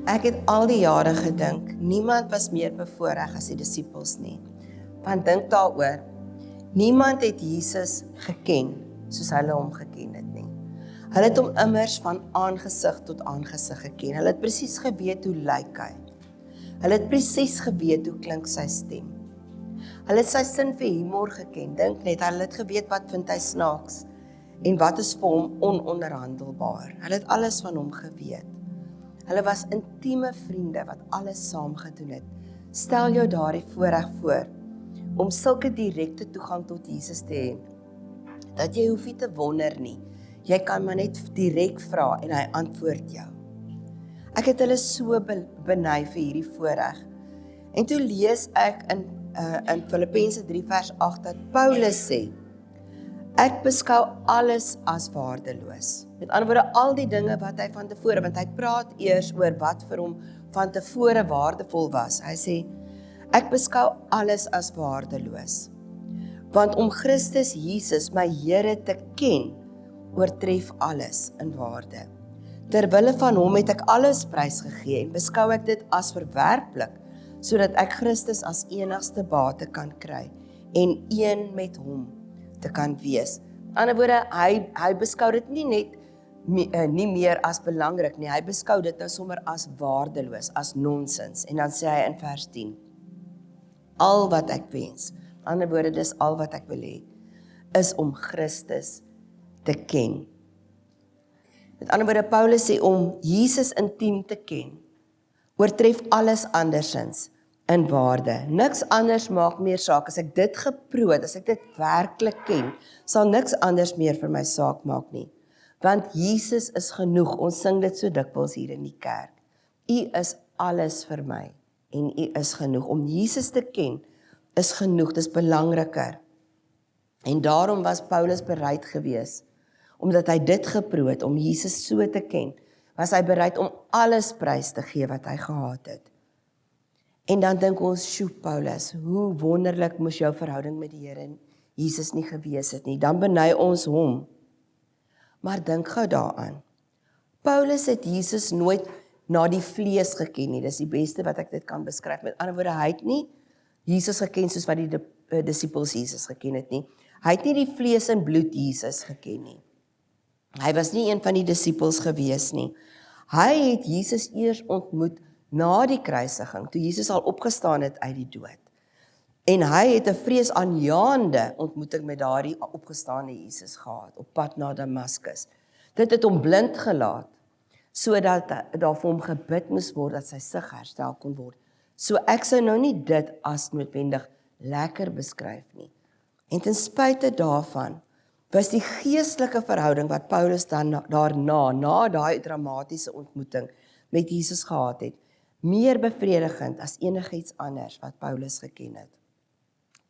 Ek het al die jare gedink, niemand was meer bevoorreg as die disippels nie. Want dink daaroor, niemand het Jesus geken, soos hulle hom geken het nie. Hulle het hom immers van aangesig tot aangesig geken. Hulle het presies geweet hoe lyk hy. Hulle het presies geweet hoe klink sy stem. Hulle het sy sin vir humor geken. Dink net, hulle het geweet wat vind hy snaaks en wat is vir hom ononderhandelbaar. Hulle het alles van hom geweet. Hulle was intieme vriende wat alles saam gedoen het. Stel jou daardie voorreg voor om sulke direkte toegang tot Jesus te hê, dat jy hoef nie te wonder nie. Jy kan maar net direk vra en hy antwoord jou. Ek het hulle so beny vir hierdie voorreg. En toe lees ek in Filippense 3 vers 8 dat Paulus sê, ek beskou alles as waardeloos. Met ander woorde, al die dinge wat hy van tevore, want hy praat eers oor wat vir hom van tevore waardevol was. Hy sê, ek beskou alles as waardeloos. Want om Christus Jesus, my Here, te ken, oortref alles in waarde. Terwille van hom het ek alles prysgegee en beskou ek dit as verwerplik, sodat ek Christus as enigste bate kan kry en een met hom te kan wees. In ander woorde, hy beskou dit nie net nie meer as belangrik nie, hy beskou dit nou sommer as waardeloos, as nonsens. En dan sê hy in vers 10, al wat ek wens, in ander woorde, dis al wat ek wil hê, is om Christus te ken. Met ander woorde, Paulus sê om Jesus intiem te ken, oortref alles andersins in waarde. Niks anders maak meer saak. As ek dit geproot, as ek dit werklik ken, sal niks anders meer vir my saak maak nie. Want Jesus is genoeg. Ons sing dit so dikwels hier in die kerk. U is alles vir my en u is genoeg. Om Jesus te ken is genoeg, dis belangriker. En daarom was Paulus bereid gewees, omdat hy dit geproot, om Jesus so te ken, was hy bereid om alles prys te gee wat hy gehad het. En dan dink ons, sjoe Paulus, hoe wonderlik moes jou verhouding met die Here Jesus nie gewees het nie. Dan beny ons hom. Maar dink gou daaraan. Paulus het Jesus nooit na die vlees geken nie. Dis die beste wat ek dit kan beskryf. Met ander woorde, hy het nie Jesus geken soos wat die disippels Jesus geken het nie. Hy het nie die vlees en bloed Jesus geken nie. Hy was nie een van die disippels gewees nie. Hy het Jesus eers ontmoet na die kruisiging, toe Jesus al opgestaan het uit die dood. En hy het 'n vreesaanjaende ontmoeting met daardie opgestaane Jesus gehad, op pad na Damaskus. Dit het hom blind gelaat, sodat daar vir hom gebid moes word, dat sy sig herstel kon word. So ek sou nou nie dit as noodwendig lekker beskryf nie. En ten spyte daarvan, was die geestelike verhouding wat Paulus dan daarna, na daai dramatiese ontmoeting met Jesus gehad het, meer bevredigend as enigiets anders wat Paulus geken het.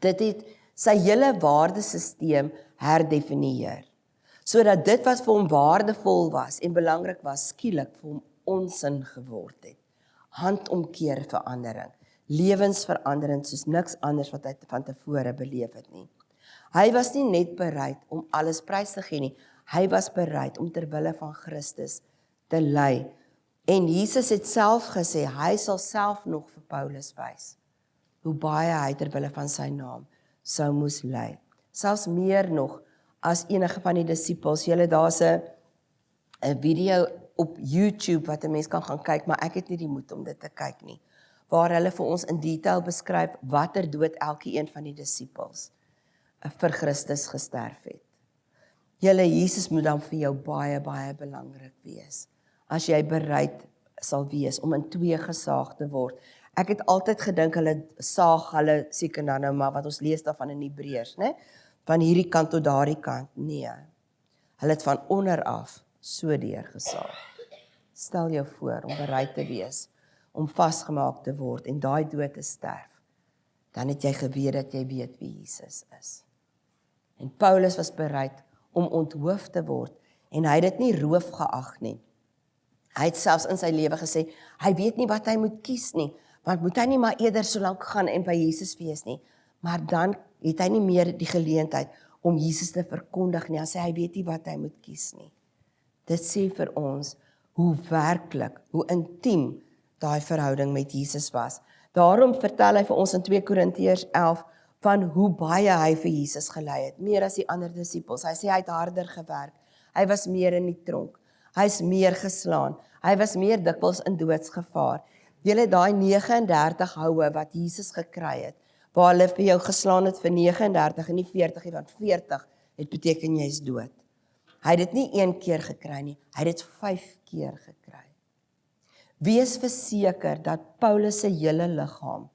Dit het sy hele waardesysteem herdefinieer, sodat dit wat vir hom waardevol was en belangrik was, skielik vir hom onsin geword het. Handomkeer verandering, lewensverandering soos niks anders wat hy van tevore beleef het nie. Hy was nie net bereid om alles prys te gee nie, hy was bereid om ter wille van Christus te ly. En Jesus het self gesê, hy sal self nog vir Paulus wys, hoe baie hy ter wille van sy naam sou moes ly. Selfs meer nog as enige van die disippels. Daar's 'n video op YouTube wat 'n mens kan gaan kyk, maar ek het nie die moed om dit te kyk nie, waar hulle vir ons in detail beskryf watter dood elke een van die disippels vir Christus gesterf het. Jesus moet dan vir jou baie, baie belangrik wees, as jy bereid sal wees om in twee gesaag te word. Ek het altyd gedink, hulle saag hulle seker dan nou maar, wat ons lees daarvan in Hebreërs, né? Van hierdie kant tot daardie kant. Nee, hulle het van onder af so deurgesaag. Stel jou voor om bereid te wees, om vasgemaak te word en daai dood te sterf. Dan het jy geweet dat jy weet wie Jesus is. En Paulus was bereid om onthoof te word, en hy het dit nie roof geag nie. Hy het selfs in sy lewe gesê, hy weet nie wat hy moet kies nie, want moet hy nie maar eerder so lank gaan en by Jesus wees nie. Maar dan het hy nie meer die geleentheid om Jesus te verkondig nie, as hy weet nie wat hy moet kies nie. Dit sê vir ons hoe werklik, hoe intiem daai verhouding met Jesus was. Daarom vertel hy vir ons in 2 Korintiërs 11 van hoe baie hy vir Jesus gelei het, meer as die ander disippels. Hy sê hy het harder gewerk, hy was meer in die tronk, hy is meer geslaan, hy was meer dikwels in doodsgevaar. Julle daai 39 houe wat Jesus gekry het, waar hulle vir jou geslaan het vir 39 en nie 40 nie, want 40 het beteken jy is dood. Hy het dit nie 1 keer gekry nie, hy het dit 5 keer gekry. Wees verseker dat Paulus se hele liggaam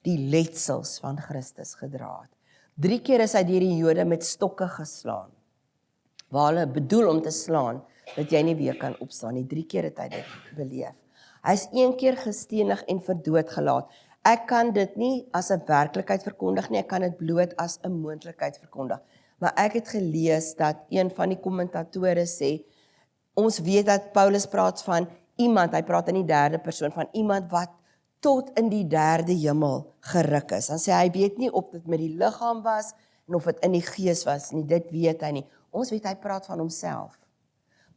die letsels van Christus gedra het. 3 keer is hy deur die Jode met stokke geslaan, waar hulle bedoel om te slaan, dat jy nie weer kan opstaan nie. 3 keer het hy dit beleef. Hy is 1 keer gestenig en vir dood gelaat. Ek kan dit nie as 'n werklikheid verkondig nie, ek kan dit bloot as 'n moontlikheid verkondig. Maar ek het gelees dat een van die kommentatore sê, ons weet dat Paulus praat van iemand, hy praat in die derde persoon, van iemand wat tot in die derde hemel geruk is. Dan sê hy weet nie of dit met die liggaam was, en of dit in die gees was nie, dit weet hy nie. Ons weet hy praat van homself.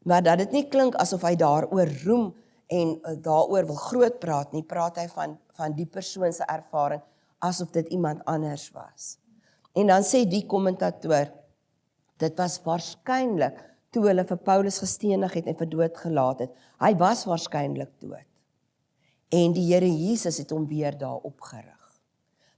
Maar dat dit nie klink asof hy daaroor roem en daaroor wil groot praat nie, praat hy van die persoon se ervaring, asof dit iemand anders was. En dan sê die kommentator, dit was waarskynlik toe hulle vir Paulus gestenig het en vir dood gelaat het. Hy was waarskynlik dood. En die Here Jesus het hom weer daar opgerig.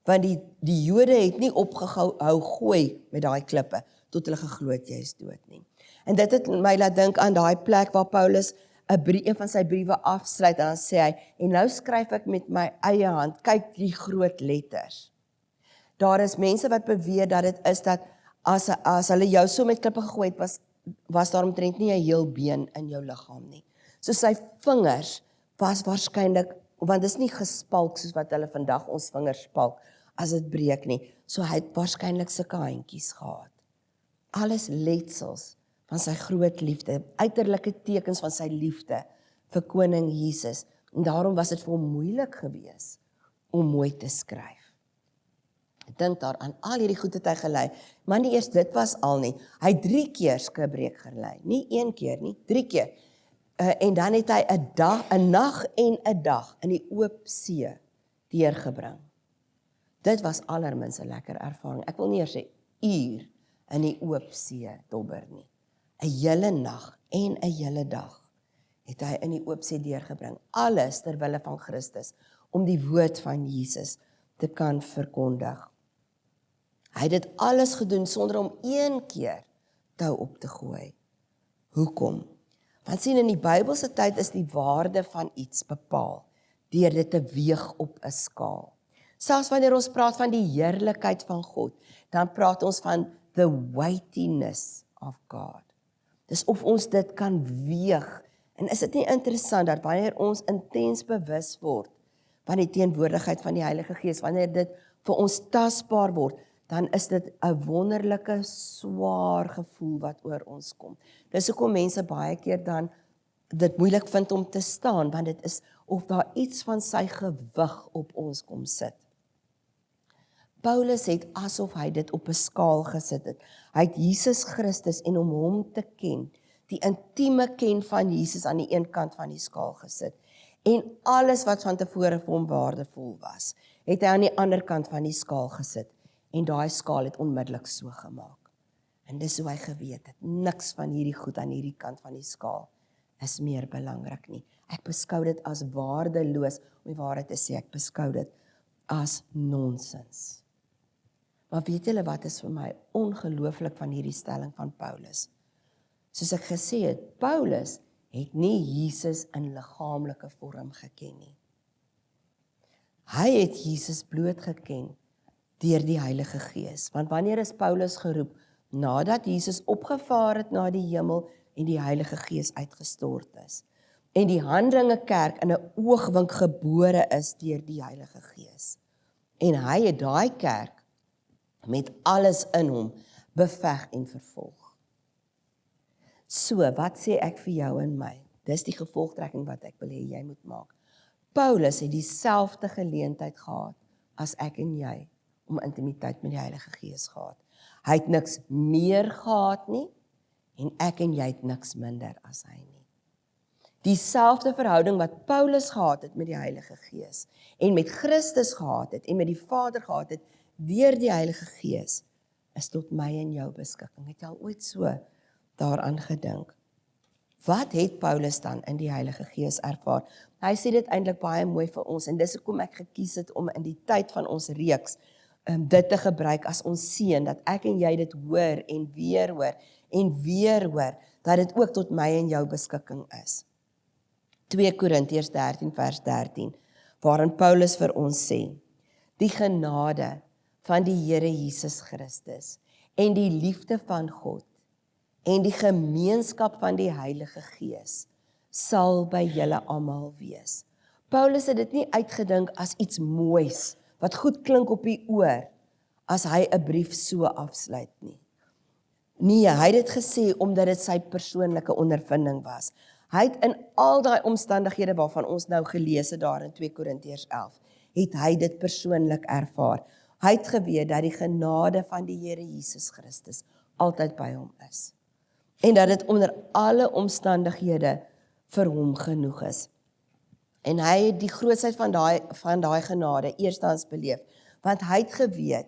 Want die Jode het nie opgehou gooi met daai klippe, tot hulle geglo het jy is dood nie. En dit het my laat dink aan daai plek waar Paulus een van sy briewe afsluit, en dan sê hy, en nou skryf ek met my eie hand, kyk die groot letters. Daar is mense wat beweer dat dit is dat, as hulle jou so met klippe gegooi het, was daar omtrent nie 'n heel been in jou liggaam nie. So sy vingers was waarskynlik, want dit is nie gespalk soos wat hulle vandag ons vingers spalk, as dit breek nie. So hy het waarskynlik sulke handjies gehad. Alles letsels van sy groot liefde, uiterlike tekens van sy liefde vir koning Jesus. En daarom was dit vir hom moeilik geweest om mooi te skryf. Ek dink daaraan, al hierdie goed het hy gelei, maar nie eers dit was al nie. Hy het 3 keer skipbreek gelei, nie 1 keer nie, 3 keer. En dan het hy 'n nag en 'n dag in die oop see deurgebring. Dit was allermins 'n lekker ervaring. Ek wil nie eers 'n uur in die oop see dobber nie. 'n hele nag en 'n hele dag het hy in die oop see deurgebring. Alles ter wille van Christus, om die woord van Jesus te kan verkondig. Hy het dit alles gedoen sonder om 1 keer tou op te gooi. Hoekom? Want sien, in die Bybelse tyd is die waarde van iets bepaal deur dit te weeg op 'n skaal. Selfs wanneer ons praat van die heerlikheid van God, dan praat ons van the weightiness of God. Dis of ons dit kan weeg. En is dit nie interessant dat wanneer ons intens bewus word van die teenwoordigheid van die Heilige Gees, wanneer dit vir ons tasbaar word, dan is dit 'n wonderlike, swaar gevoel wat oor ons kom. Dis hoekom mense baie keer dan dit moeilik vind om te staan, want dit is of daar iets van sy gewig op ons kom sit. Paulus het asof hy dit op 'n skaal gesit het. Hy het Jesus Christus en om hom te ken, die intieme ken van Jesus aan die een kant van die skaal gesit. En alles wat van tevore vir hom waardevol was, het hy aan die ander kant van die skaal gesit. En daai skaal het onmiddellik so gemaak. En dis hoe hy geweet het, niks van hierdie goed aan hierdie kant van die skaal is meer belangrik nie. Ek beskou dit as waardeloos, om die waarheid te sê, ek beskou dit as nonsens. Maar weet julle wat is vir my ongelooflik van hierdie stelling van Paulus? Soos ek gesê het, Paulus het nie Jesus in liggaamlike vorm geken nie. Hy het Jesus bloot geken deur die Heilige Gees. Want wanneer is Paulus geroep? Nadat Jesus opgevaar het na die hemel en die Heilige Gees uitgestort is. En die Handelinge kerk in 'n oogwink gebore is deur die Heilige Gees. En hy het daai kerk met alles in hom beveg en vervolg. So, wat sê ek vir jou en my? Dis die gevolgtrekking wat ek wil hê jy moet maak. Paulus het dieselfde geleentheid gehad as ek en jy om intimiteit met die Heilige Gees gehad. Hy het niks meer gehad nie en ek en jy het niks minder as hy nie. Dieselfde verhouding wat Paulus gehad het met die Heilige Gees en met Christus gehad het en met die Vader gehad het deur die Heilige Gees is tot my en jou beskikking. Het jy al ooit so daaraan gedink? Wat het Paulus dan in die Heilige Gees ervaar? Hy sê dit eintlik baie mooi vir ons en dis hoekom ek gekies het om in die tyd van ons reeks dit te gebruik as ons seën, dat ek en jy dit hoor en weer hoor, dat dit ook tot my en jou beskikking is. 2 Korintiërs 13 vers 13, waarin Paulus vir ons sê, die genade van die Here Jesus Christus en die liefde van God en die gemeenskap van die Heilige Gees sal by julle almal wees. Paulus het dit nie uitgedink as iets moois, wat goed klink op die oor, as hy 'n brief so afsluit nie. Nee, hy het dit gesê omdat dit sy persoonlike ondervinding was. Hy het in al daai omstandighede waarvan ons nou gelees het daar in 2 Korintiërs 11, het hy dit persoonlik ervaar. Hy het geweet dat die genade van die Here Jesus Christus altyd by hom is. En dat dit onder alle omstandighede vir hom genoeg is. En hy het die grootsheid van daai genade eerstens beleef, want hy het geweet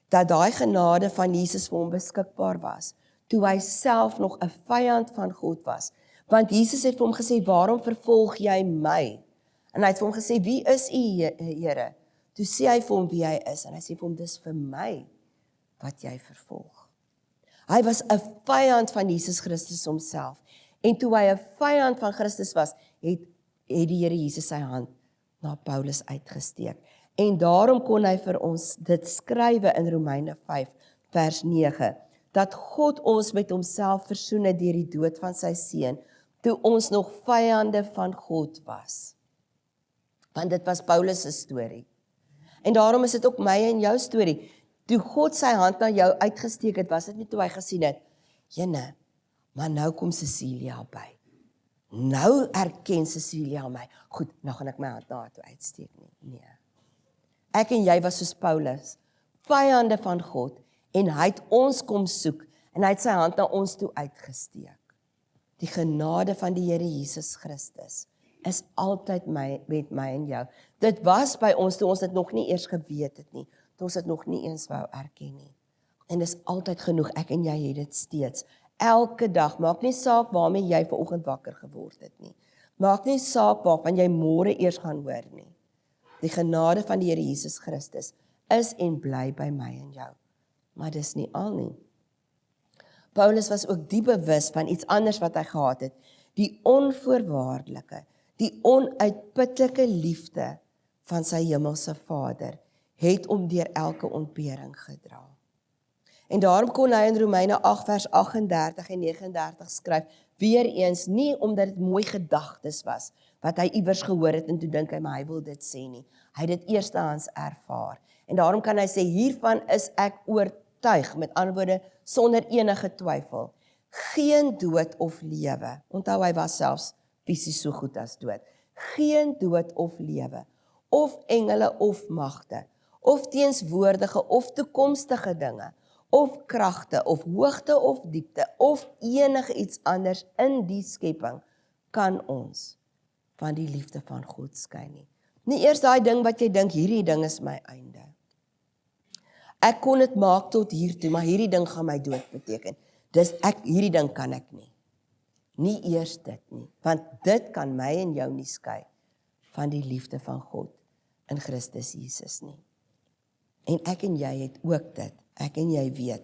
dat daai genade van Jesus vir hom beskikbaar was, toe hy self nog 'n vyand van God was. Want Jesus het vir hom gesê, waarom vervolg jy my? En hy het vir hom gesê, wie is u, Here? Toe sê hy vir hom wie hy is, en hy sê vir hom, dis vir my wat jy vervolg. Hy was 'n vyand van Jesus Christus homself. En toe hy 'n vyand van Christus was, het die Here Jesus sy hand na Paulus uitgesteek. En daarom kon hy vir ons dit skrywe in Romeine 5 vers 9, dat God ons met homself versoen het deur die dood van sy seun, toe ons nog vyande van God was. Want dit was Paulus se storie. En daarom is dit ook my en jou storie. Toe God sy hand na jou uitgesteek het, was dit nie toe hy gesien het, jene, maar nou kom Cecilia by. Nou erken Cecilia my. Goed, nou gaan ek my hand na haar toe uitsteek nie. Nee. Ek en jy was soos Paulus, vyande van God, en hy het ons kom soek, en hy het sy hand na ons toe uitgesteek. Die genade van die Here Jesus Christus is altyd met my en jou. Dit was by ons toe ons dit nog nie eers geweet het nie, toe ons dit nog nie eens wou erken nie. En dis altyd genoeg, ek en jy het dit steeds. Elke dag, maak nie saak waarmee jy vanoggend wakker geword het nie. Maak nie saak waarvan jy môre eers gaan hoor nie. Die genade van die Here Jesus Christus is en bly by my en jou. Maar dis nie al nie. Paulus was ook diep bewus van iets anders wat hy gehad het. Die onvoorwaardelike, die onuitputlike liefde van sy hemelse Vader het hom deur elke ontbering gedra. En daarom kon hy in Romeine 8 vers 38 en 39 skryf, weer eens nie omdat dit mooi gedagtes was, wat hy iewers gehoor het en toe dink hy, maar hy wil dit sê nie. Hy het dit eerstehands ervaar. En daarom kan hy sê, hiervan is ek oortuig, met ander woorde, sonder enige twyfel. Geen dood of lewe. Onthou, hy was selfs fisies so goed as dood. Geen dood of lewe, of engele of magte, of teenswoordige of toekomstige dinge, of kragte, of hoogte of diepte, of enige iets anders in die skepping, kan ons van die liefde van God skei nie. Nie eers daai ding wat jy dink, hierdie ding is my einde. Ek kon dit maak tot hier toe, maar hierdie ding gaan my dood beteken. Dus hierdie ding kan ek nie. Nie eers dit nie, want dit kan my en jou nie skei van die liefde van God in Christus Jesus nie. En ek en jy het ook dit. Ek en jy weet,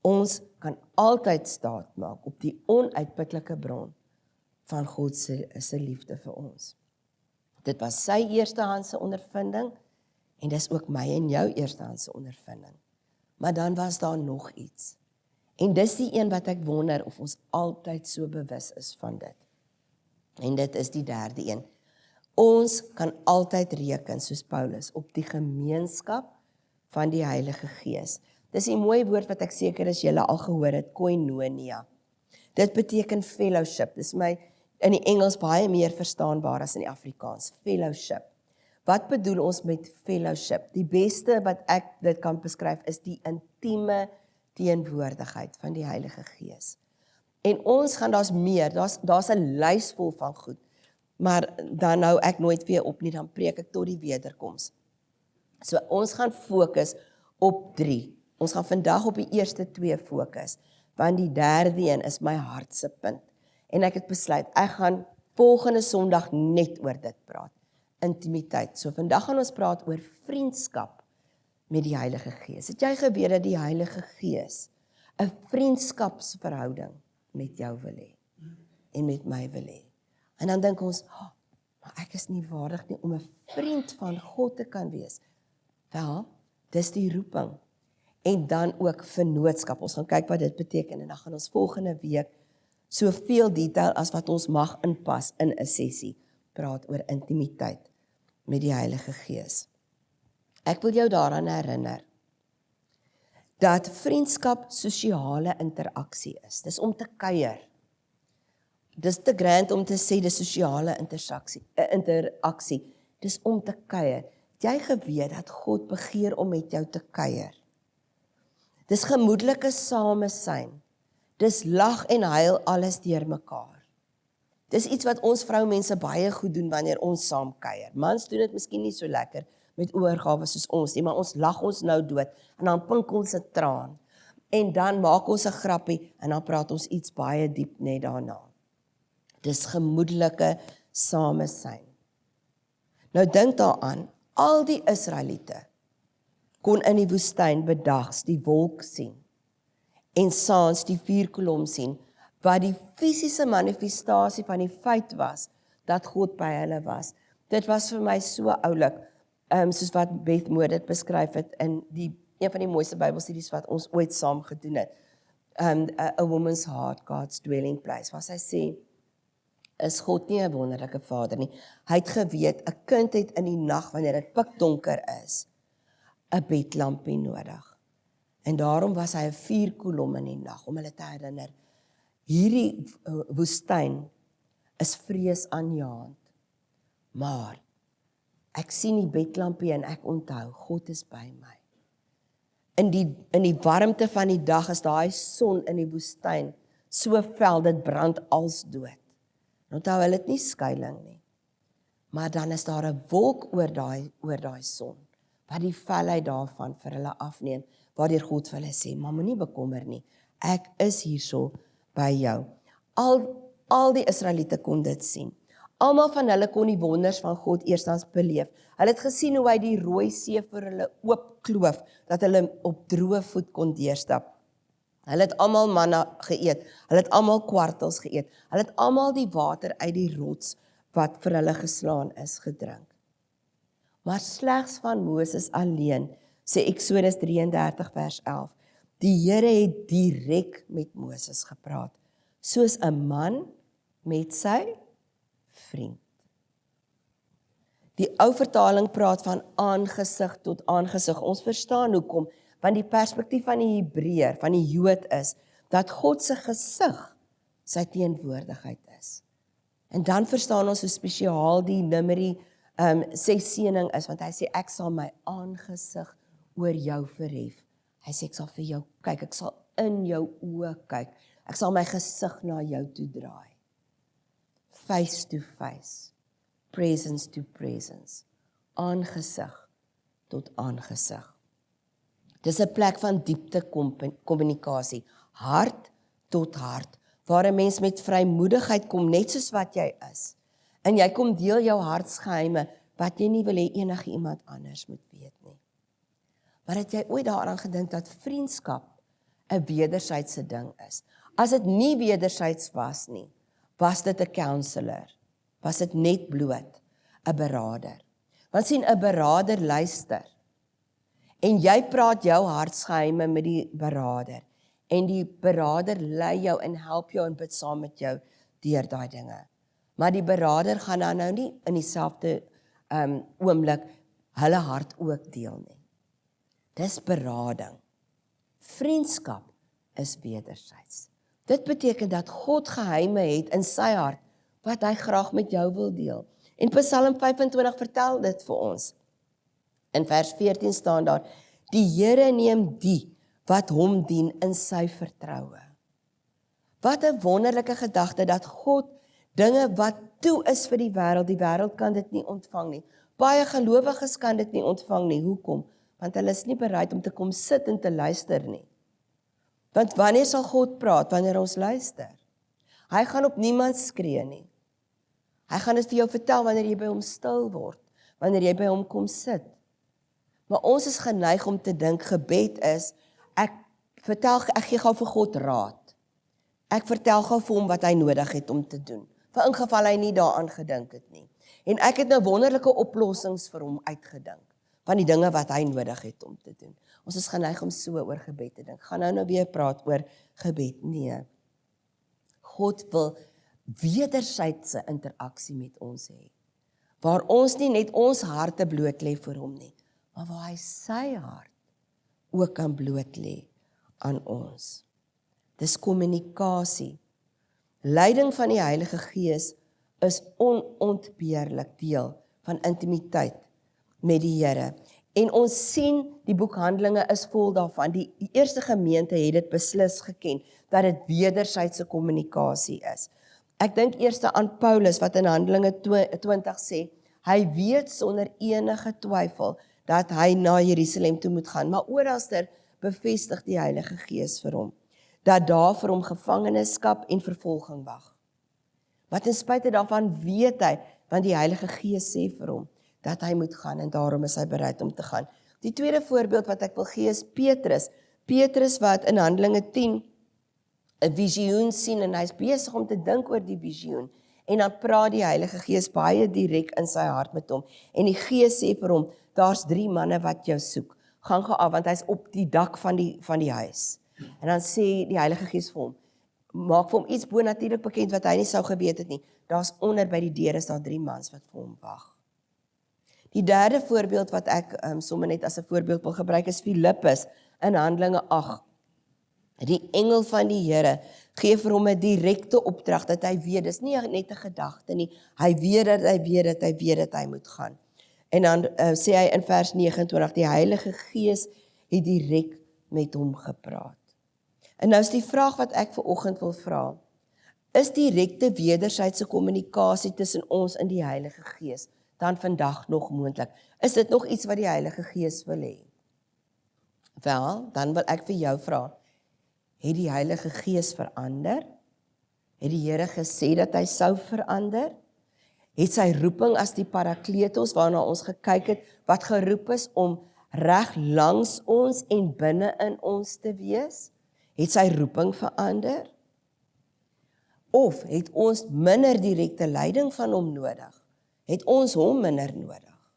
ons kan altyd staat maak op die onuitputlike bron van God se liefde vir ons. Dit was sy eerstehandse ondervinding en dis ook my en jou eerstehandse ondervinding. Maar dan was daar nog iets. En dis die een wat ek wonder of ons altyd so bewus is van dit. En dit is die derde een. Ons kan altyd reken, soos Paulus, op die gemeenskap van die Heilige Gees. Dis 'n mooi woord wat ek seker is julle al gehoor het, koinonia. Dit beteken fellowship. Dis my in die Engels baie meer verstaanbaar as in die Afrikaans. Fellowship. Wat bedoel ons met fellowship? Die beste wat ek dit kan beskryf is die intieme teenwoordigheid van die Heilige Gees. En ons gaan, daar's meer, daar's 'n lys vol van goed maar dan hou ek nooit weer op nie, dan preek ek tot die wederkoms. So ons gaan fokus op 3. Ons gaan vandag op die eerste 2 fokus, want die derde een is my hartse punt. En ek het besluit, ek gaan volgende Sondag net oor dit praat. Intimiteit. So vandag gaan ons praat oor vriendskap met die Heilige Gees. Het jy geweet dat die Heilige Gees 'n vriendskapsverhouding met jou wil hê en met my wil hê? En dan dink ons, maar ek is nie waardig nie om 'n vriend van God te kan wees. Wel, dis die roeping. En dan ook vennootskap. Ons gaan kyk wat dit beteken en dan gaan ons volgende week soveel detail as wat ons mag inpas in 'n sessie praat oor intimiteit met die Heilige Gees. Ek wil jou daaraan herinner dat vriendskap sosiale interaksie is. Dis om te kuier. Dis te grand om te sê dis sosiale interaksie. Dis om te kuier. Het jy geweet dat God begeer om met jou te kuier? Dis gemoedelike samesyn. Dis lag en huil alles deur mekaar. Dis iets wat ons vroumense baie goed doen wanneer ons saam kuier. Mans doen dit miskien nie so lekker met oorgawe soos ons nie, maar ons lag ons nou dood en dan pink ons 'n traan. En dan maak ons 'n grappie en dan praat ons iets baie diep net daarna. Dis gemoedelike samesyn. Nou dink daaraan, al die Israeliete kon in die woestyn bedags die wolk sien en saans die vuurkolom sien, wat die fisiese manifestasie van die feit was, dat God by hulle was. Dit was vir my so oulik, soos wat Beth Moore dit beskryf het, in een van die mooiste Bybelstudies wat ons ooit saam gedoen het, A Woman's Heart, God's Dwelling Place, waar sy sê, is God nie 'n wonderlike vader nie. Hy het geweet, 'n kind het in die nag, wanneer dit pikdonker is, 'n bedlampie nodig. En daarom was hy 'n vuurkolom in die nag, om hulle te herinner, hierdie woestyn is vreesaanjaend, maar ek sien die bedlampie en ek onthou, God is by my. In die warmte van die dag is daai son in die woestyn so fel, dit brand als dood. Onthou, hulle het nie skuiling nie, maar dan is daar 'n wolk oor daai son, wat die felheid daarvan vir hulle afneem, waardeur God vir hulle sê, maar moenie bekommer nie, ek is hierso by jou. Al die Israeliete kon dit sien. Almal van hulle kon die wonders van God eerstens beleef. Hulle het gesien hoe hy die Rooi See vir hulle oopkloof, dat hulle op droë voet kon deurstap. Hulle het almal manna geëet, hulle het almal kwartels geëet, hulle het almal die water uit die rots wat vir hulle geslaan is gedrink. Maar slegs van Moses alleen, sê Eksodus 33 vers 11, die Here het direk met Moses gepraat, soos 'n man met sy vriend. Die ou vertaling praat van aangesig tot aangesig. Ons verstaan hoekom, want die perspektief van die Hebreër, van die Jood is, dat God se gesig sy teenwoordigheid is. En dan verstaan ons hoe spesiaal die Numeri 6 seëning is, want hy sê, ek sal my aangesig oor jou verhef. Hy sê, ek sal vir jou kyk, ek sal in jou oë kyk, ek sal my gesig na jou toe draai. Face to face, presence to presence, aangesig tot aangesig. Dis 'n plek van diepte kommunikasie, hart tot hart, waar 'n mens met vrymoedigheid kom, net soos wat jy is. En jy kom deel jou hartsgeheime, wat jy nie wil hê enige iemand anders moet weet nie. Maar het jy ooit daaraan gedink dat vriendskap 'n wederwysige ding is? As dit nie wederwyds was nie, was dit 'n counselor, was dit net bloot 'n beraader. Want sien, 'n beraader luister, en jy praat jou hartsgeheime met die beraader, en die beraader lei jou en help jou en bid saam met jou deur daai dinge. Maar die beraader gaan dan nou nie in dieselfde oomblik hulle hart ook deel nie. Dis berading. Vriendskap is wederwyds. Dit beteken dat God geheime het in sy hart, wat hy graag met jou wil deel. En Psalm 25 vertel dit vir ons. In vers 14 staan daar, die Here neem die wat hom dien in sy vertroue. Wat 'n wonderlike gedagte dat God Dinge wat toe is vir die wêreld kan dit nie ontvang nie. Baie gelowiges kan dit nie ontvang nie. Hoekom? Want hulle is nie bereid om te kom sit en te luister nie. Want wanneer sal God praat? Wanneer ons luister. Hy gaan op niemand skree nie. Hy gaan dit vir jou vertel wanneer jy by hom stil word, wanneer jy by hom kom sit. Maar ons is geneig om te dink gebed is, ek gee gou vir God raad. Ek vertel gou vir hom wat hy nodig het om te doen, vir ingeval hy nie daaraan gedink het nie. En ek het nou wonderlike oplossings vir hom uitgedink, van die dinge wat hy nodig het om te doen. Ons is geneig om so oor gebed te dink. Gaan nou weer praat oor gebed. Nee. God wil wederwysige interaksie met ons hê. Waar ons nie net ons harte bloot lê vir hom nie, maar waar hy sy hart ook kan bloot lê aan ons. Dis kommunikasie. Leiding van die Heilige Gees is onontbeerlik deel van intimiteit met die Here. En ons sien die boek Handelinge is vol daarvan. Die eerste gemeente het dit beslis geken dat dit wederwysige kommunikasie is. Ek dink eers aan Paulus wat in Handelinge 20 sê, hy weet sonder enige twyfel dat hy na Jerusalem toe moet gaan, maar oralster bevestig die Heilige Gees vir hom, dat daar vir hom gevangenskap en vervolging wag. Maar ten spyte daarvan weet hy, want die Heilige Gees sê vir hom, dat hy moet gaan en daarom is hy bereid om te gaan. Die tweede voorbeeld wat ek wil gee is Petrus. Petrus wat in Handelinge 10 'n visioen sien en hy's besig om te dink oor die visioen. En dan praat die Heilige Gees baie direk in sy hart met hom. En die Gees sê vir hom, daar's 3 manne wat jou soek. Gaan gou af, want hy's op die dak van die huis. En dan sê die Heilige Gees vir hom, maak vir hom iets bonatuurlik bekend wat hy nie sou geweet het nie. Daar's onder by die deur is daar 3 mans wat vir hom wag. Die derde voorbeeld wat ek sommer net as 'n voorbeeld wil gebruik is Filippus in Handelinge 8. Die engel van die Here gee vir hom 'n direkte opdrag dat hy weet, dis nie net 'n gedagte nie, hy weet dat hy moet gaan. En dan sê hy in vers 29, die Heilige Gees het direk met hom gepraat. En nou is die vraag wat ek vanoggend wil vra, is direkte wederwysige kommunikasie tussen ons en die Heilige Gees dan vandag nog moontlik? Is dit nog iets wat die Heilige Gees wil hê? Wel, dan wil ek vir jou vra, het die Heilige Gees verander? Het die Here gesê dat hy sou verander? Het sy roeping as die Parakletos, waarna ons gekyk het, wat geroep is om reg langs ons en binne in ons te wees? Het sy roeping verander? Of het ons minder direkte leiding van hom nodig? Het ons hom minder nodig?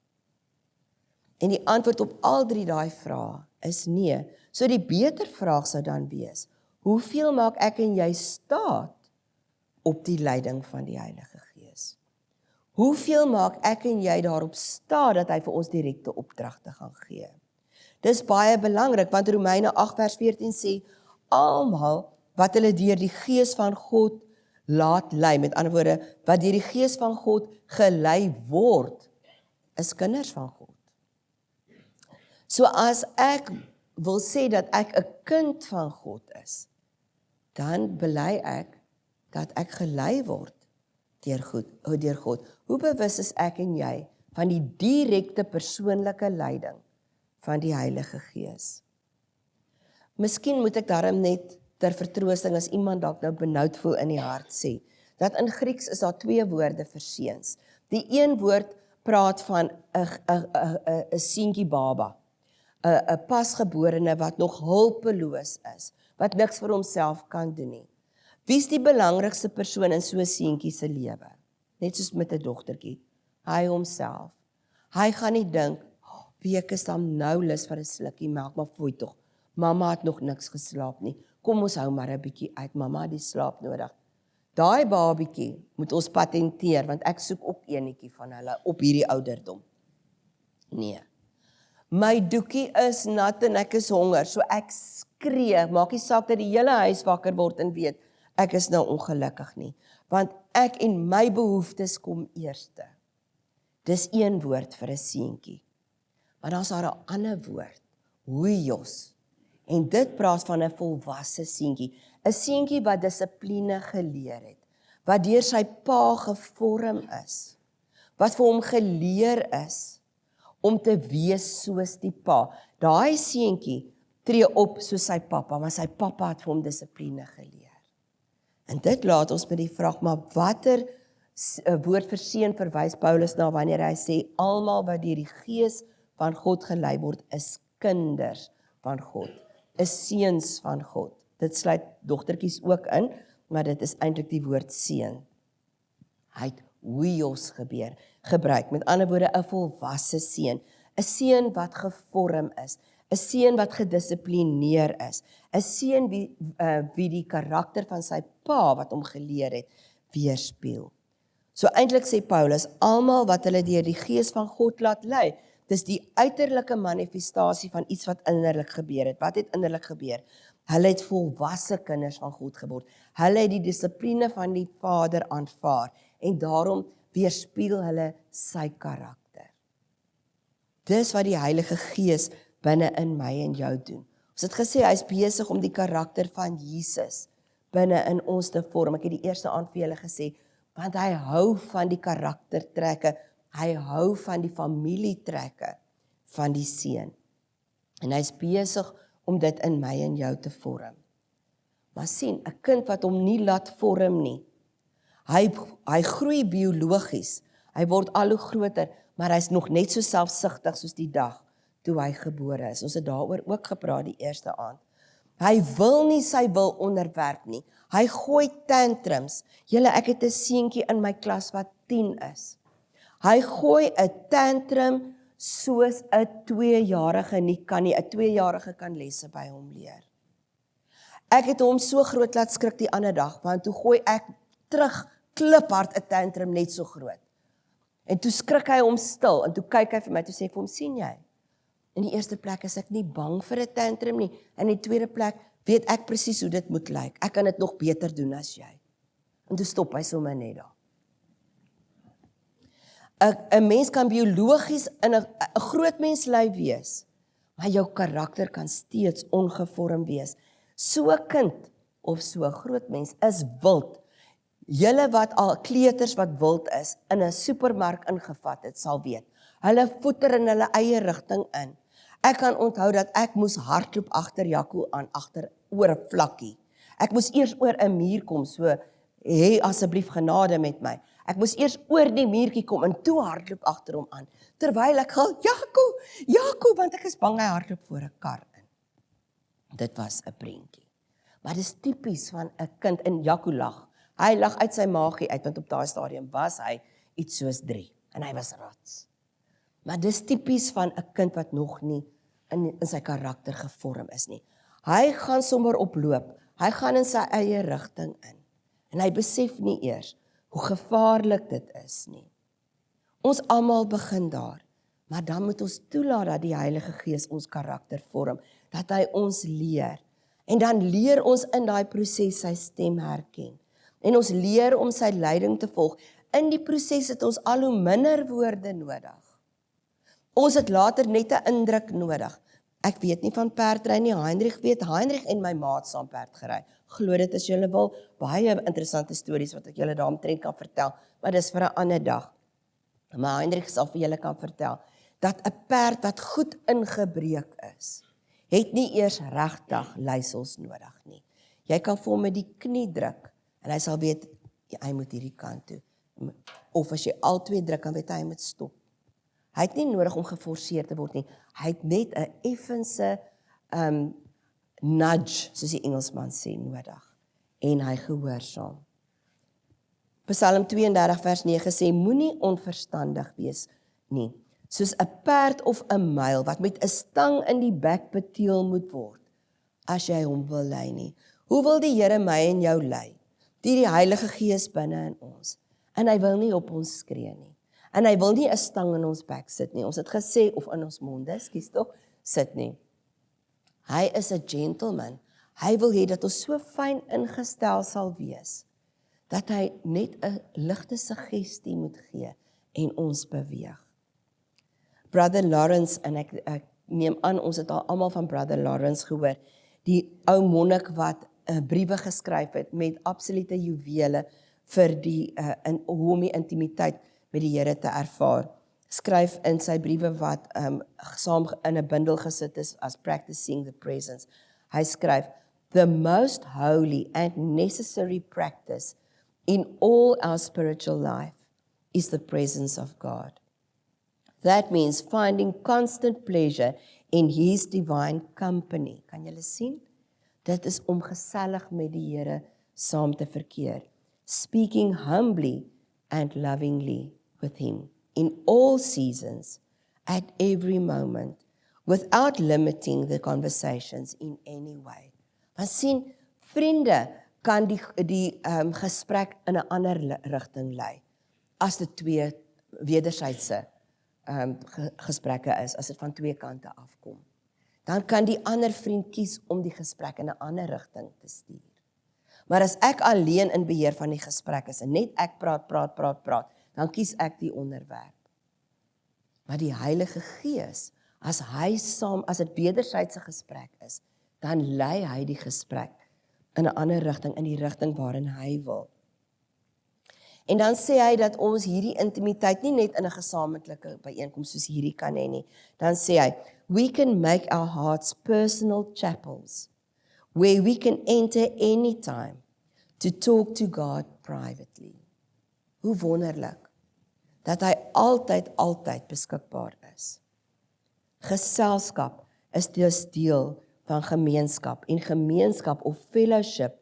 En die antwoord op al 3 daai vrae is nee. So die beter vraag sou dan wees, hoeveel maak ek en jy staat op die leiding van die Heilige Gees? Hoeveel maak ek en jy daarop staat dat hy vir ons direkte opdragte gaan gee? Dis baie belangrik, want Romeine 8 vers 14 sê, almal wat hulle deur die Gees van God laat lei, met ander woorde, wat deur die Gees van God gelei word, is kinders van God. So as ek wil sê dat ek 'n kind van God is, dan bely ek dat ek gelei word deur God. Hoe bewus is ek en jy van die direkte persoonlike leiding van die Heilige Gees? Miskien moet ek daarom net ter vertroosting as iemand dalk nou benoud voel in die hart sê, dat in Grieks is daar 2 woorde vir seuns. Die een woord praat van 'n seentjie baba, 'n pasgeborene wat nog hulpeloos is, wat niks vir homself kan doen nie. Wie is die belangrikste persoon in so 'n seentjie se lewe? Net soos met 'n dogtertjie, hy homself. Hy gaan nie dink, wie ek is dan nou lus vir 'n slukkie melk, maar fooi tog. Mamma het nog niks geslaap nie. Kom ons hou maar 'n bietjie uit, mamma het die slaap nodig. Daai babietjie moet ons patenteer, want ek soek ook eenetjie van hulle op hierdie ouderdom. Nee. My doekie is nat en ek is honger, so ek skree, maak nie saak dat die hele huis wakker word en weet, ek is nou ongelukkig nie, want ek en my behoeftes kom eerste. Dis een woord vir 'n seentjie. Maar dan is daar 'n ander woord, huios. En dit praat van 'n volwasse seentjie, 'n seentjie wat dissipline geleer het, wat deur sy pa gevorm is, wat vir hom geleer is, om te wees soos die pa. Daai seentjie tree op soos sy pappa, maar sy pappa het vir hom dissipline geleer. En dit laat ons met die vraag, maar watter woord vir seun verwys Paulus na wanneer hy sê, almal wat deur die Gees van God gelei word, is kinders van God, is seuns van God. Dit sluit dogtertjies ook in, maar dit is eintlik die woord seun. Hy het huios gebruik, met ander woorde 'n volwasse seun, 'n seun wat gevorm is, 'n seun wat gedissiplineer is, 'n seun wie die karakter van sy pa wat hom geleer het, weerspieël. So eintlik sê Paulus, almal wat hulle deur die Gees van God laat lei, dis die uiterlike manifestasie van iets wat innerlik gebeur het. Wat het innerlik gebeur? Hulle het volwasse kinders van God geword. Hulle het die dissipline van die Vader aanvaar en daarom weerspieël hulle sy karakter. Dis wat die Heilige Gees binne in my en jou doen. Ons het gesê hy is besig om die karakter van Jesus binne in ons te vorm. Ek het die eerste aand vir julle gesê, want hy hou van die karaktertrekke, hy hou van die familietrekke van die seun. En hy is besig om dit in my en jou te vorm. Maar sien, 'n kind wat hom nie laat vorm nie, hy groei biologies, hy word al hoe groter, maar hy's nog net so selfsugtig soos die dag toe hy gebore is. Ons het daaroor ook gepraat die eerste aand. Hy wil nie sy wil onderwerp nie. Hy gooi tantrums. Julle, ek het 'n seentjie in my klas wat 10 is. Hy gooi 'n tantrum soos 'n 2-jarige nie kan nie. 'n 2-jarige kan lesse by hom leer. Ek het hom so groot laat skrik die ander dag, want toe gooi ek terug kliphard 'n tantrum net so groot. En toe skrik hy hom stil, en toe kyk hy vir my, toe sê ek vir hom, sien jy? In die eerste plek is ek nie bang vir 'n tantrum nie, in die tweede plek weet ek presies hoe dit moet lyk. Ek kan dit nog beter doen as jy. En toe stop hy sommer net daar. 'n Mens kan biologies in 'n groot mens lyf wees, maar jou karakter kan steeds ongevorm wees. So 'n kind of so 'n groot mens is wild. Julle wat al kleuters wat wild is, in 'n supermark ingevat het, sal weet. Hulle voeter in hulle eie rigting in. Ek kan onthou dat ek moes hardloop agter Jaco aan, agter oor 'n vlakkie. Ek moes eers oor 'n muur kom, so hê asseblief genade met my. Ek moes eers oor die muurtjie kom en toe hardloop agter hom aan. Terwyl ek gil, Jaco, want ek is bang hy hardloop voor 'n kar in. Dit was 'n prentjie. Maar dis tipies van 'n kind, en Jaco lag. Hy lag uit sy maagie uit, want op daai stadium was hy iets soos 3 en hy was rats. Maar dis tipies van 'n kind wat nog nie in sy karakter gevorm is nie. Hy gaan sommer oploop, hy gaan in sy eie rigting in. En hy besef nie eers hoe gevaarlik dit is nie. Ons almal begin daar, maar dan moet ons toelaat dat die Heilige Gees ons karakter vorm, dat hy ons leer. En dan leer ons in daai proses sy stem herken. En ons leer om sy leiding te volg. In die proses het ons al hoe minder woorde nodig. Ons het later net 'n indruk nodig. Ek weet nie van perdry nie, Heinrich weet, Heinrich en my maat saam perd gery. Glo dit as julle wil, baie interessante stories wat ek julle daaromtrent kan vertel, maar dis vir 'n ander dag. Maar Heinrich sal vir julle kan vertel, dat 'n perd wat goed ingebreek is, het nie eers regtig leisels nodig nie. Jy kan vir hom met die knie druk, en hy sal weet, hy moet hierdie kant toe. Of as jy al twee druk, dan weet hy moet stop. Hy het nie nodig om geforseer te word nie. Hy het net 'n effense nudge, soos die Engelsman sê, nodig. En hy gehoorsaam. Psalm 32 vers 9 sê, moenie onverstandig wees nie, soos 'n perd of 'n muil, wat met 'n stang in die bek beteel moet word, as jy hom wil lei nie. Hoe wil die Here my en jou lei? Die Heilige Gees binne in ons. En hy wil nie op ons skree nie. En hy wil nie 'n stang in ons bek sit nie. Ons het gesê, of in ons monde, skus tog, sit nie. Hy is 'n gentleman. Hy wil hê dat ons so fyn ingestel sal wees, dat hy net 'n ligte suggestie moet gee en ons beweeg. Brother Lawrence, en ek neem aan, ons het al almal van Brother Lawrence gehoor, die ou monnik wat briewe geskryf het met absolute juwele vir hoe om die intimiteit met die Here te ervaar. Skryf in sy briewe wat saam in 'n bundel gesit is as Practicing the Presence. Hy skryf, "The most holy and necessary practice in all our spiritual life is the presence of God. That means finding constant pleasure in His divine company." Kan julle sien? Dit is om gesellig met die Here saam te verkeer. Speaking humbly and lovingly with Him in all seasons, at every moment, without limiting the conversations in any way. Want sien, vriende kan die gesprek in 'n ander rigting lei, as dit twee wederwysige gesprekke is, as dit van twee kante afkom. Dan kan die ander vriend kies om die gesprek in 'n ander rigting te stuur. Maar as ek alleen in beheer van die gesprek is, en net ek praat, dan kies ek die onderwerp. Maar die Heilige Gees, as dit wederwysige gesprek is, dan lei hy die gesprek in 'n ander rigting, in die rigting waarin hy wil. En dan sê hy dat ons hierdie intimiteit nie net in 'n gesamentlike byeenkoms soos hierdie kan hê nie. Dan sê hy, "We can make our hearts personal chapels, where we can enter anytime to talk to God privately." Hoe wonderlik dat hy altyd beskikbaar is. Geselskap is dus deel van gemeenskap, en gemeenskap of fellowship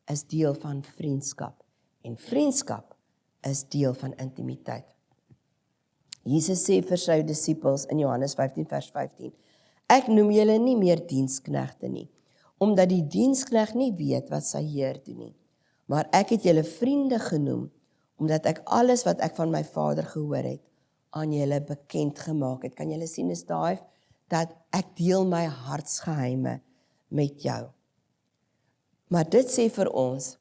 is deel van vriendskap, en vriendskap is deel van intimiteit. Jesus sê vir sy disippels in Johannes 15 vers 15, "Ek noem julle nie meer diensknegte nie, omdat die dienskneg nie weet wat sy Heer doen nie, maar ek het julle vriende genoem, omdat ek alles wat ek van my Vader gehoor het, aan julle bekend gemaak het." Kan julle sien, is daai dat ek deel my hartsgeheime met jou. Maar dit sê vir ons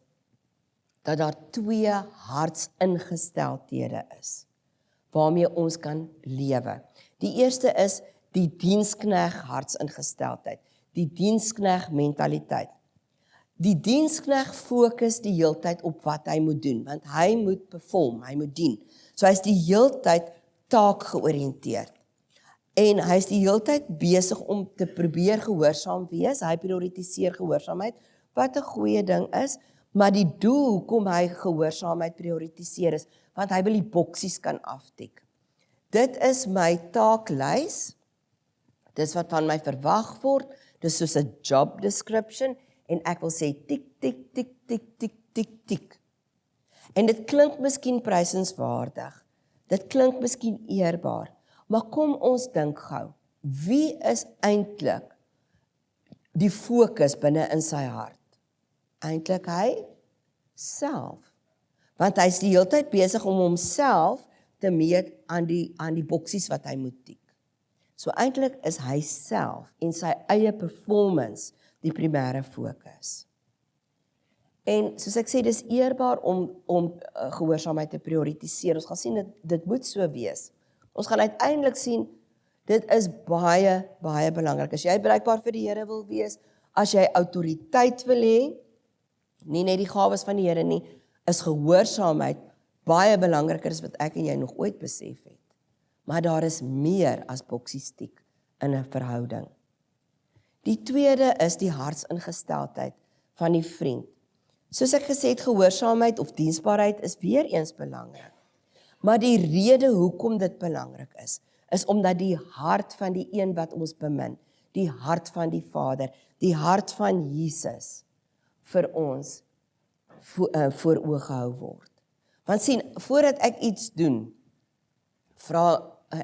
dat daar twee hartsingesteldhede is, waarmee ons kan lewe. Die eerste is die dienskneg hartsingesteldheid, die dienskneg mentaliteit. Die dienskneg fokus die heeltyd op wat hy moet doen, want hy moet perform, hy moet dien. So hy is die heeltyd taakgeoriënteerd. En hy is die heeltyd besig om te probeer gehoorsaam wees, hy prioritiseer gehoorsaamheid, wat 'n goeie ding is, maar die doel hoekom hy gehoorsaamheid prioritiseer is, want hy wil die boksies kan aftik. Dit is my taaklys, dis wat van my verwag word, dis soos 'n job description, en ek wil sê tik, tik, tik, tik, tik, tik, tik. En dit klink miskien prysenswaardig, dit klink miskien eerbaar, maar kom ons dink gou, wie is eintlik die fokus binne in sy hart? Eintlik hy self. Want hy is die hele tyd besig om homself te meet aan die boksies wat hy moet tik. So eintlik is hy self en sy eie performance die primêre fokus. En soos ek sê, dis eerbaar om gehoorsaamheid te prioritiseer. Ons gaan sien dit moet so wees. Ons gaan uiteindelik sien, dit is baie, baie belangrik. As jy bruikbaar vir die Here wil wees, as jy autoriteit wil hê, nie net die gawes van die Here nie, is gehoorsaamheid baie belangriker as wat ek en jy nog ooit besef het. Maar daar is meer as boksies tik in 'n verhouding. Die tweede is die hartsingesteldheid van die vriend. Soos ek gesê het, gehoorsaamheid of diensbaarheid is weer eens belangrik. Maar die rede hoekom dit belangrik is omdat die hart van die een wat ons bemin, die hart van die Vader, die hart van Jesus, vir ons voor oë gehou word. Want sien, voordat ek iets doen,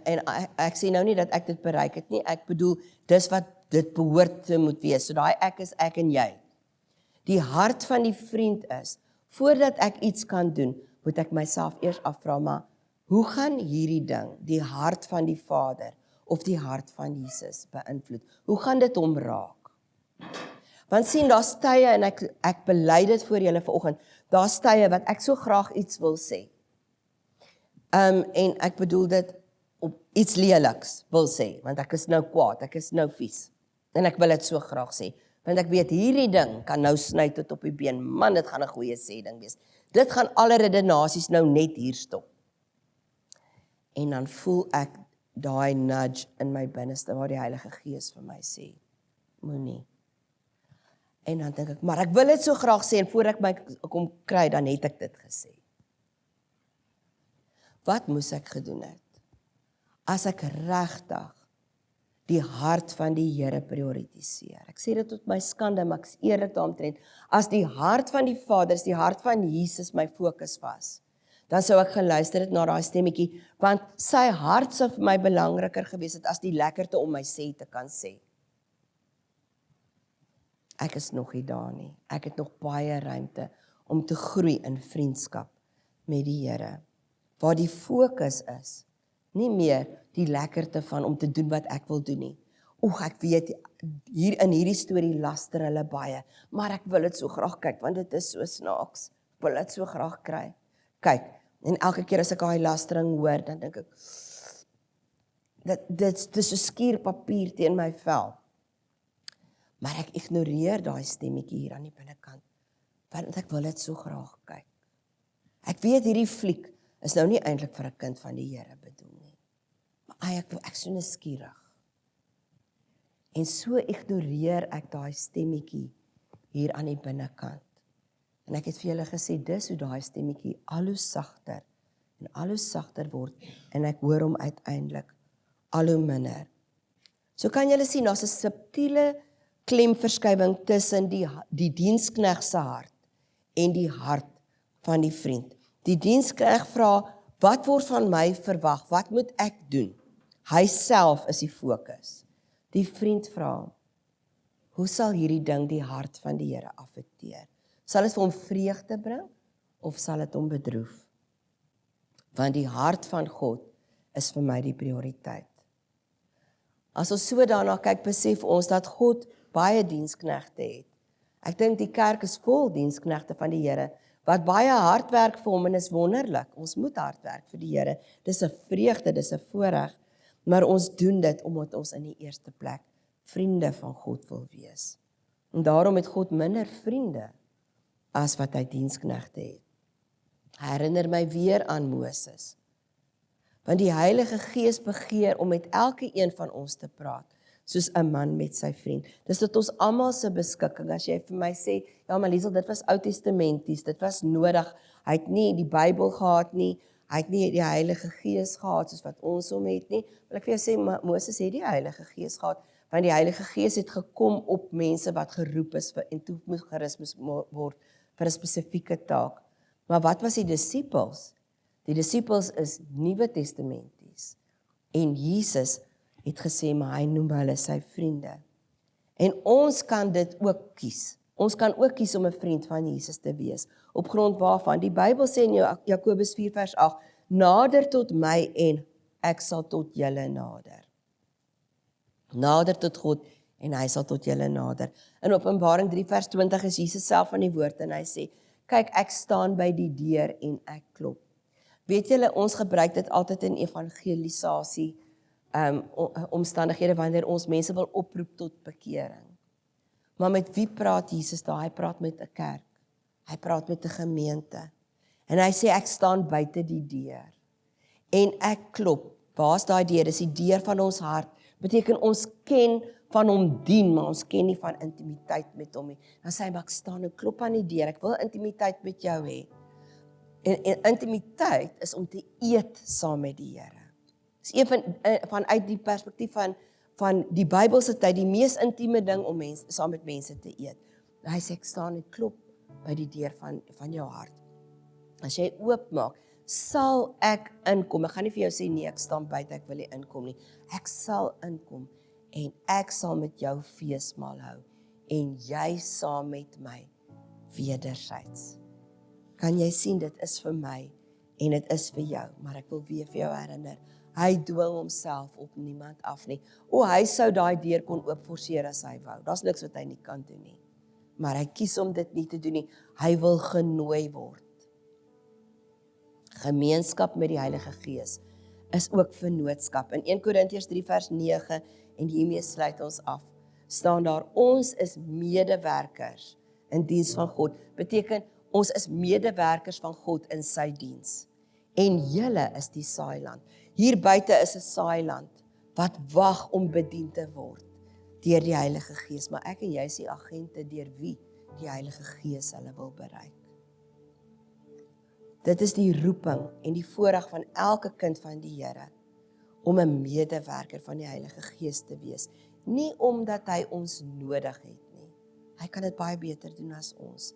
en ek sê nou nie dat ek dit bereik het nie, ek bedoel, dis wat dit behoort te moet wees, so daai ek is ek en jy. Die hart van die vriend is, voordat ek iets kan doen, moet ek myself eers afvra, maar hoe gaan hierdie ding, die hart van die Vader, of die hart van Jesus beïnvloed? Hoe gaan dit hom raak? Want sien, daar's tye, en ek bely dit voor julle vanoggend, daar's tye wat ek so graag iets wil sê. En ek bedoel dit op iets leliks wil sê, want ek is nou kwaad, ek is nou vies. En ek wil dit so graag sê, want ek weet hierdie ding kan nou sny tot op die been, man, dit gaan 'n goeie sê ding wees. Dit gaan alle redenasies nou net hier stop. En dan voel ek daai nudge in my binneste waar die Heilige Gees vir my sê, moenie. En dan dink ek, maar ek wil dit so graag sê, en voor ek my kom kry, dan het ek dit gesê. Wat moes ek gedoen het? As ek regtig die hart van die Here prioritiseer. Ek sê dit tot my skande, maar ek is eerlik daaromtrent. As die hart van die Vader, as die hart van Jesus my fokus was, dan sou ek geluister het na daai stemmetjie, want sy hart sou vir my belangriker gewees het as die lekkerte om my sê te kan sê. Ek is nog nie daar nie. Ek het nog baie ruimte om te groei in vriendskap met die Here. Waar die fokus is, nie meer die lekkerte van om te doen wat ek wil doen nie. Ek weet, hier in hierdie storie laster hulle baie, maar ek wil dit so graag kyk, want dit is so snaaks. Ek wil dit so graag kry. Kyk, en elke keer as ek daai lastering hoor, dan dink ek, dit is so skuurpapier teen my vel. Maar ek ignoreer daai stemmetjie hier aan die binnekant, want ek wil dit so graag kyk. Ek weet hierdie fliek is nou nie eintlik vir 'n kind van die Here bedoel nie. Maar ek so nuuskierig. En so ignoreer ek daai stemmetjie hier aan die binnekant. En ek het vir julle gesê, dis hoe daai stemmetjie al hoe sagter word, en ek hoor hom uiteindelik al hoe minder. So kan julle sien, daar's 'n subtiele klemverskywing tussen die dienskneg se hart en die hart van die vriend. Die dienskneg vra, wat word van my verwag? Wat moet ek doen? Hy self is die fokus. Die vriend vra, hoe sal hierdie ding die hart van die Here affekteer? Sal dit vir hom vreugde bring of sal dit hom bedroef? Want die hart van God is vir my die prioriteit. As ons so daarna kyk, besef ons dat God baie diensknegte het. Ek dink die kerk is vol diensknegte van die Here, wat baie hard werk vir hom, en is wonderlik. Ons moet hard werk vir die Here. Dis 'n vreugde, dis 'n voorreg, maar ons doen dit omdat ons in die eerste plek vriende van God wil wees. En daarom het God minder vriende as wat hy diensknegte het. Herinner my weer aan Moses. Want die Heilige Gees begeer om met elke een van ons te praat, soos 'n man met sy vriend. Dis tot ons almal se beskikking. As jy vir my sê, ja, maar Liesel, dit was Ou Testamenties, dit was nodig. Hy het nie die Bybel gehad nie, hy het nie die Heilige Gees gehad soos wat ons hom het nie. Wil ek vir jou sê, Moses het die Heilige Gees gehad, want die Heilige Gees het gekom op mense wat geroep is vir, en toe moes gerus word vir 'n spesifieke taak. Maar wat was die disippels? Die disippels is Nuwe Testamenties. En Jesus het gesê, maar hy noem hulle sy vriende. En ons kan dit ook kies. Ons kan ook kies om 'n vriend van Jesus te wees. Op grond waarvan? Die Bybel sê in Jakobus 4 vers 8, nader tot my en ek sal tot julle nader. Nader tot God en hy sal tot julle nader. In Openbaring 3 vers 20 is Jesus self aan die woord en hy sê, kyk, ek staan by die deur en ek klop. Weet julle, ons gebruik dit altyd in evangelisasie omstandighede wanneer ons mense wil oproep tot bekering. Maar met wie praat Jesus daar? Hy praat met 'n kerk. Hy praat met 'n gemeente. En hy sê, ek staan buite die deur. En ek klop. Waar's daai deur? Dis die deur van ons hart. Beteken ons ken van hom dien, maar ons ken nie van intimiteit met hom nie. Dan sê hy, maar ek staan en klop aan die deur. Ek wil intimiteit met jou hê. En intimiteit is om te eet saam met die Here. Dis een vanuit die perspektief van die Bybelse tyd, die mees intieme ding om saam met mense te eet. Hy sê, ek staan en klop by die deur van jou hart. As jy oopmaak, sal ek inkom. Ek gaan nie vir jou sê, nee, ek staan buite, ek wil nie inkom nie. Ek sal inkom en ek sal met jou feesmaal hou en jy saam met my wederzijds. Kan jy sien, dit is vir my en dit is vir jou, maar ek wil weer vir jou herinner, hy dwing homself op niemand af nie. Hy sou daai deur kon oopforceer as hy wou. Daar's niks wat hy nie kan doen nie. Maar hy kies om dit nie te doen nie. Hy wil genooi word. Gemeenskap met die Heilige Gees is ook vennootskap. In 1 Korintiërs 3 vers 9, en hiermee sluit ons af, staan daar, ons is medewerkers in diens van God. Beteken, Ons is medewerkers van God in sy diens. En julle is die saailand. Hier buite is 'n saailand wat wag om bedien te word deur die Heilige Gees, maar ek en jy is die agente deur wie die Heilige Gees hulle wil bereik. Dit is die roeping en die voorreg van elke kind van die Here om 'n medewerker van die Heilige Gees te wees, nie omdat hy ons nodig het nie. Hy kan dit baie beter doen as ons,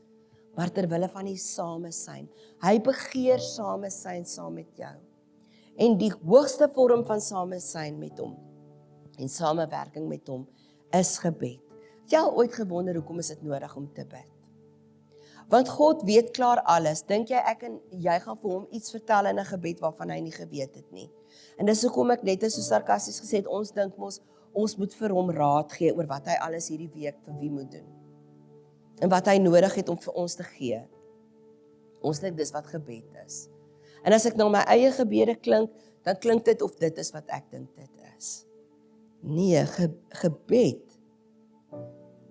maar terwille van die samesyn. Hy begeer samesyn saam met jou. En die hoogste vorm van samesyn met hom en samewerking met hom is gebed. Het jy al ooit gewonder hoekom is dit nodig om te bid? Want God weet klaar alles. Dink jy ek en jy gaan vir hom iets vertel in 'n gebed waarvan hy nie geweet het nie? En dis hoekom ek net so sarkasties gesê het, ons dink mos ons moet vir hom raad gee oor wat hy alles hierdie week vir wie moet doen. En wat hy nodig het om vir ons te gee. Ons dink dis wat gebed is. En as ek nou my eie gebede klink, dan klink dit of dit is wat ek dink dit is. Nee, gebed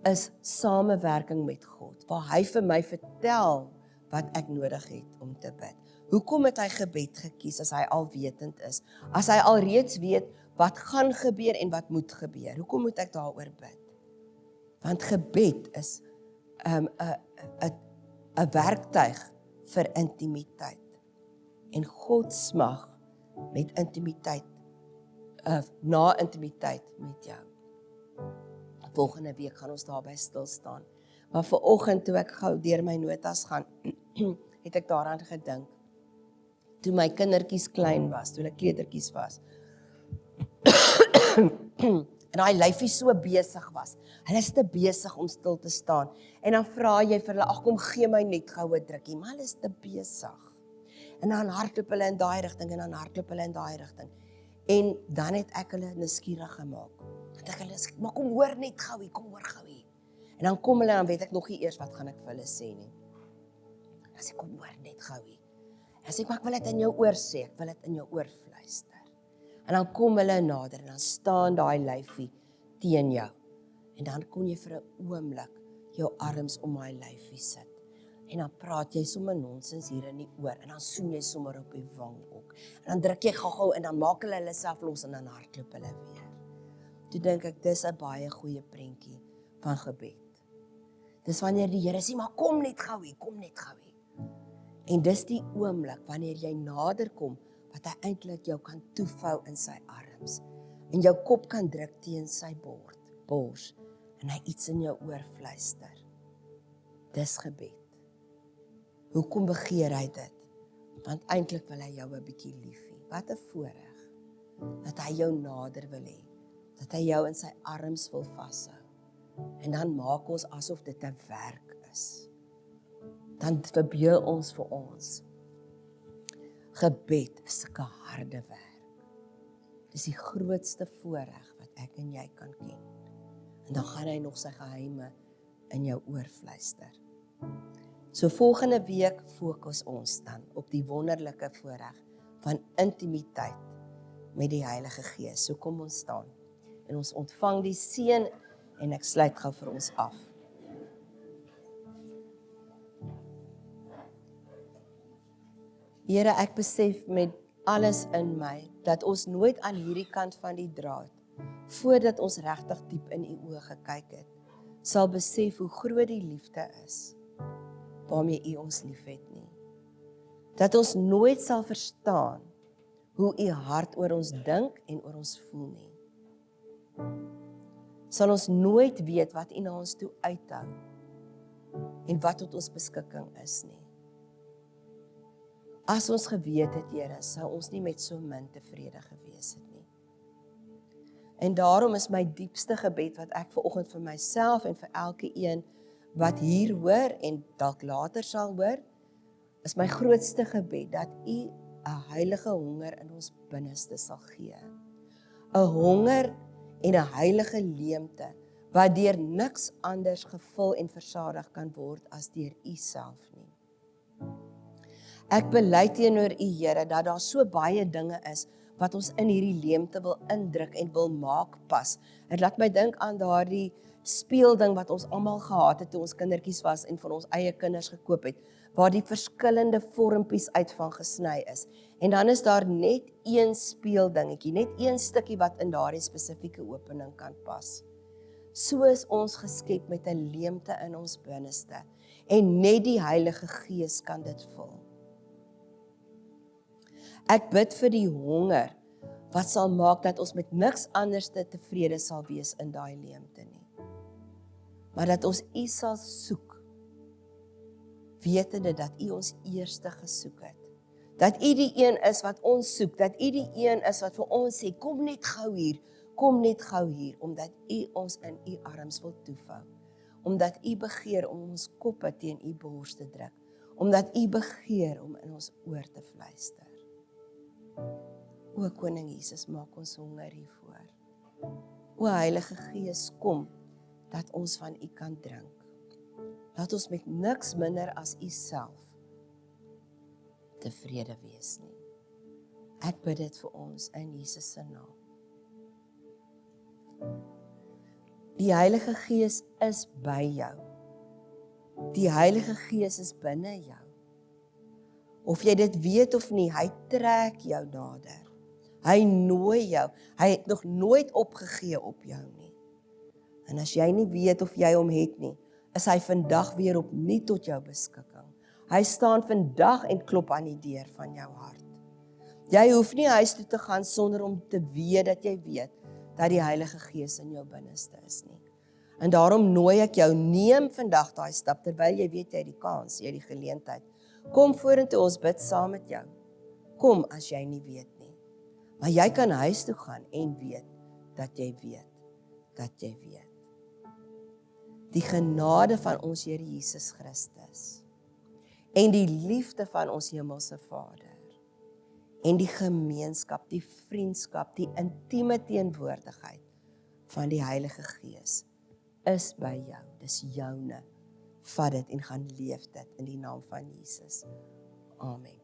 is samewerking met God, waar hy vir my vertel wat ek nodig het om te bid. Hoekom het hy gebed gekies as hy alwetend is? As hy alreeds weet wat gaan gebeur en wat moet gebeur. Hoekom moet ek daaroor bid? Want gebed is 'n werktuig vir intimiteit. En God smag met intimiteit, na intimiteit met jou. Volgende week gaan ons daarby stil staan. Maar vanoggend toe ek gou deur my notas gaan, het ek daaraan gedink. Toe my kindertjies klein was, toe hulle kleutertjies was. En daai lyfie so besig was. Hulle is te besig om stil te staan. En dan vra jy vir hulle, ag kom gee my net gou 'n drukkie, maar hulle is te besig. En dan hardloop hulle in daai rigting en dan hardloop hulle in daai rigting. En dan het ek hulle nuuskierig gemaak. Want ek hulle sê, maar kom hoor net gou hier, kom hoor gou hier. En dan kom hulle en dan weet ek nog nie eers wat gaan ek vir hulle sê nie. Dan sê kom hoor net gou hier. En dan sê ek, maar ek wil dit in jou oor sê, ek wil dit in jou oor fluister. En dan kom hulle nader en dan staan daai lyfie teen jou. En dan kon jy vir 'n oomblik jou arms om daai lyfie sit. En dan praat jy sommer nonsens hier in die oor en dan soen jy sommer op die wang ook. En dan druk jy gou-gou en dan maak hulle self los en dan hardloop hulle weer. Toe dink ek dis 'n baie goeie prentjie van gebed. Dis wanneer die Here sê, maar kom net gou hier, kom net gou hier. En dis die oomblik wanneer jy nader kom wat hy eintlik jou kan toevou in sy arms en jou kop kan druk teen sy bors en hy iets in jou oor fluister. Dis gebed. Hoekom begeer hy dit? Want eintlik wil hy jou 'n bietjie lief hê. Wat 'n voorreg dat hy jou nader wil hê, dat hy jou in sy arms wil vashou. En dan maak ons asof dit 'n werk is. Dan verbeel ons vir ons. Gebed is 'n harde werk. Dis die grootste voorreg wat ek en jy kan ken. En dan gaan hy nog sy geheime in jou oor fluister. So volgende week fokus ons dan op die wonderlike voorreg van intimiteit met die Heilige Gees. So kom ons staan en ons ontvang die seën en ek sluit gou vir ons af. Here, ek besef met alles in my dat ons nooit aan hierdie kant van die draad, voordat ons regtig diep in u oë gekyk het, sal besef hoe groot die liefde is waarmee u ons liefhet nie. Dat ons nooit sal verstaan hoe u hart oor ons dink en oor ons voel nie. Sal ons nooit weet wat u na ons toe uithou en wat tot ons beskikking is nie. As ons geweet het, Here, sou ons nie met so min tevrede gewees het nie. En daarom is my diepste gebed wat ek vanoggend vir myself en vir elke een wat hier hoor en dalk later sal hoor, is my grootste gebed dat u 'n heilige honger in ons binneste sal gee. 'n Honger en 'n heilige leemte wat deur niks anders gevul en versadig kan word as deur u self nie. Ek bely teenoor u, Here, dat daar so baie dinge is wat ons in hierdie leemte wil indruk en wil maak pas. Dit laat my dink aan daardie speelding wat ons almal gehad het toe ons kindertjies was en van ons eie kinders gekoop het, waar die verskillende vormpies uit van gesny is. En dan is daar net een speeldingetjie, net een stukkie wat in daardie spesifieke opening kan pas. So is ons geskep met 'n leemte in ons binneste en net die Heilige Gees kan dit vul. Ek bid vir die honger wat sal maak dat ons met niks anders tevrede sal wees in daai leemte nie. Maar dat ons U sal soek, wetende dat U ons eerste gesoek het. Dat U die een is wat ons soek, dat U die een is wat vir ons sê, kom net gou hier, omdat U ons in U arms wil toevou. Omdat U begeer om ons koppe teen U bors te druk. Omdat U begeer om in ons oor te fluister. O Koning Jesus, maak ons honger hiervoor. O Heilige Gees, kom, dat ons van U kan drink. Laat ons met niks minder as U self tevrede wees nie. Ek bid dit vir ons in Jesus se naam. Die Heilige Gees is by jou. Die Heilige Gees is binne jou. Of jy dit weet of nie, hy trek jou nader. Hy nooi jou. Hy het nog nooit opgegee op jou nie. En as jy nie weet of jy hom het nie, is hy vandag weer opnuut tot jou beskikking. Hy staan vandag en klop aan die deur van jou hart. Jy hoef nie huis toe te gaan sonder om te weet dat die Heilige Gees in jou binneste is nie. En daarom nooi ek jou, neem vandag daai stap, terwyl jy weet jy het die kans, jy het die geleentheid. Kom vorentoe, ons bid saam met jou. Kom as jy nie weet nie. Maar jy kan huis toe gaan en weet dat jy weet. Die genade van ons Here Jesus Christus en die liefde van ons Hemelse Vader en die gemeenskap, die vriendskap, die intieme teenwoordigheid van die Heilige Gees is by jou. Dis joune. Vat dit en gaan leef dit in die naam van Jesus. Amen.